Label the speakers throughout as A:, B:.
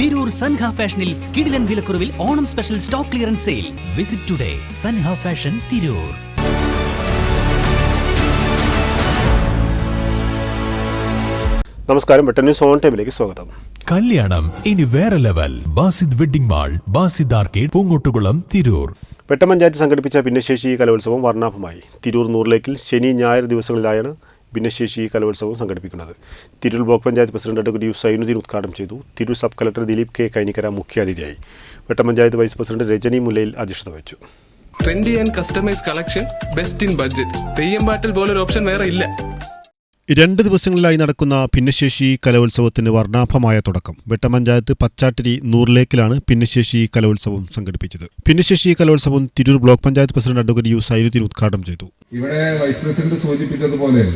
A: തിരൂർ സൻഹ ഫാഷനിൽ കിടിലൻ വിലക്കുറവിൽ Onam special stock clearance sale. Visit today Sanha fashion Tirur.
B: നമസ്കാരം, വെട്ടൻ ന്യൂസ് ഓൺ ടൈമിലേക്ക് സ്വാഗതം.
C: കല്യാണം ഇനി വേറെ level. Basid wedding mall, Basid arcade, Poongottukulam, Tirur.
B: വെട്ടം പഞ്ചായത്ത് സംഘടിപ്പിച്ച ഭിന്നശേഷി കലോത്സവം വർണ്ണാഭമായി. തിരൂർ നൂറിലേക്കിൽ ശനി ഞായർ ദിവസങ്ങളിലായാണ് ഭിന്നശേഷി കലോത്സവം സംഘടിപ്പിക്കുന്നത്. Tirur block panchayat president advocate Zainuddin ഉദ്ഘാടനം ചെയ്തു. Tirur sub collector Dileep K Kainikkara മുഖ്യാതിഥിയായി. വെട്ടം പഞ്ചായത്ത് വൈസ് പ്രസിഡന്റ് രജനി മുല്ലയിൽ അധ്യക്ഷത വഹിച്ചു.
D: Trendy and customise collection, best in budget. തെയ്യമ്പാട്ടിൽ പോലൊരു ഓപ്ഷൻ വേറെ ഇല്ല.
B: 2 ദിവസങ്ങളിലായി നടക്കുന്ന ഭിന്നശേഷി കലോത്സവത്തിന് വർണ്ണാഭമായ തുടക്കം. വെട്ടം പഞ്ചായത്ത് പച്ചാട്ടിരി നൂറിലേക്കിലാണ് ഭിന്നശേഷി കലോത്സവം സംഘടിപ്പിച്ചത്. ഭിന്നശേഷി കലോത്സവം Tirur block panchayat president advocate Zainuddin ഉദ്ഘാടനം ചെയ്തു.
E: ഇവിടെ വൈസ് പ്രസിഡന്റ് സൂചിപ്പിച്ചതുപോലെ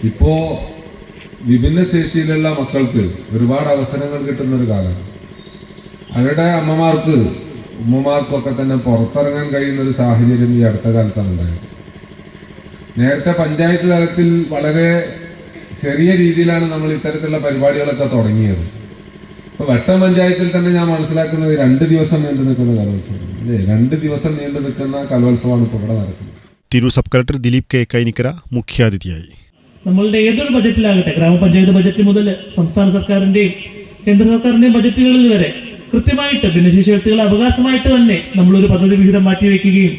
E: ഇപ്പോ വിഭിന്നശേഷിയിലുള്ള മക്കൾക്ക് ഒരുപാട് അവസരങ്ങൾ കിട്ടുന്ന ഒരു കാലം. അവരുടെ ഉമ്മമാർക്കൊക്കെ തന്നെ പുറത്തിറങ്ങാൻ കഴിയുന്ന ഒരു സാഹചര്യം ഈ അടുത്ത കാലത്താണ് ഉണ്ടായത്. നേരത്തെ പഞ്ചായത്ത് തലത്തിൽ വളരെ ചെറിയ രീതിയിലാണ് നമ്മൾ ഇത്തരത്തിലുള്ള പരിപാടികളൊക്കെ തുടങ്ങിയത്. ഇപ്പൊ വെട്ടം പഞ്ചായത്തിൽ തന്നെ ഞാൻ മനസ്സിലാക്കുന്നത് 2 ദിവസം നീണ്ടു നിൽക്കുന്ന കലോത്സവം, 2 ദിവസം നീണ്ടു നിൽക്കുന്ന കലോത്സവമാണ് ഇപ്പോൾ ഇവിടെ നടക്കുന്നത്.
B: Tirur sub collector Dileep K Kainikkara മുഖ്യാതിഥിയായി.
F: നമ്മളുടെ ഏതൊരു ബജറ്റിലാകട്ടെ, ഗ്രാമപഞ്ചായത്ത് ബജറ്റ് മുതൽ സംസ്ഥാന സർക്കാരിന്റെയും കേന്ദ്ര സർക്കാരിന്റെയും ബജറ്റുകളിൽ വരെ കൃത്യമായിട്ട് ഭിന്നശേഷി വ്യക്തികളെ അവകാശമായിട്ട് തന്നെ നമ്മളൊരു പദ്ധതി വിഹിതം മാറ്റിവെക്കുകയും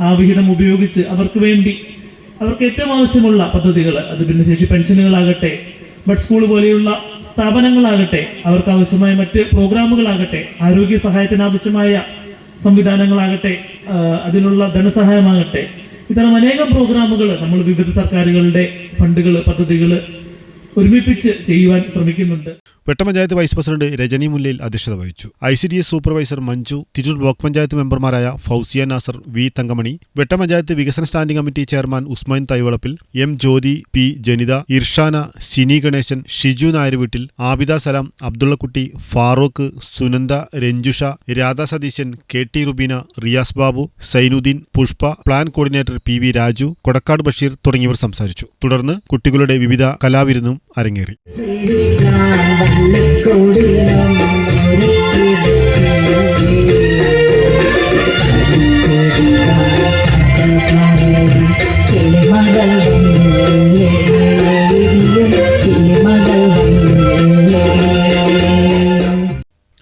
F: ആ വിഹിതം ഉപയോഗിച്ച് അവർക്ക് ഏറ്റവും ആവശ്യമുള്ള പദ്ധതികൾ, അത് ഭിന്നശേഷി പെൻഷനുകളാകട്ടെ, ബഡ് സ്കൂൾ പോലെയുള്ള സ്ഥാപനങ്ങളാകട്ടെ, അവർക്ക് ആവശ്യമായ മറ്റ് പ്രോഗ്രാമുകളാകട്ടെ, ആരോഗ്യ സഹായത്തിന് ആവശ്യമായ സംവിധാനങ്ങളാകട്ടെ, അതിനുള്ള ധനസഹായമാകട്ടെ, ഇത്തരം അനേകം പ്രോഗ്രാമുകൾ നമ്മൾ വിവിധ സർക്കാരുകളുടെ ഫണ്ടുകൾ, പദ്ധതികൾ ഒരുമിപ്പിച്ച് ചെയ്യുവാൻ ശ്രമിക്കുന്നുണ്ട്.
B: വെട്ടം പഞ്ചായത്ത് വൈസ് പ്രസിഡന്റ് രജനി മുല്ലയിൽ അധ്യക്ഷത വഹിച്ചു. ICDS supervisor Manju, Tirur block panchayat മെമ്പർമാരായ ഫൗസിയ നാസർ, വി തങ്കമണി, വെട്ടം പഞ്ചായത്ത് വികസന standing committee chairman Usman Thaivalappil, M Jyothi, P Janitha, Irshana, Sini Ganeshan, Shiju Nayaruveettil, Abida Salam, Abdullakutty, Farooq, Sunanda, Ranjusha, Radha Satheesan, KT Rubeena, Riyas Babu, Sainudheen, Pushpa, plan coordinator PV Raju, Kodakkad Basheer തുടങ്ങിയവർ സംസാരിച്ചു. തുടർന്ന് കുട്ടികളുടെ വിവിധ കലാവിരുന്നും അരങ്ങേറി.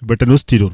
B: വെട്ടൻ ന്യൂസ് തിരൂർ.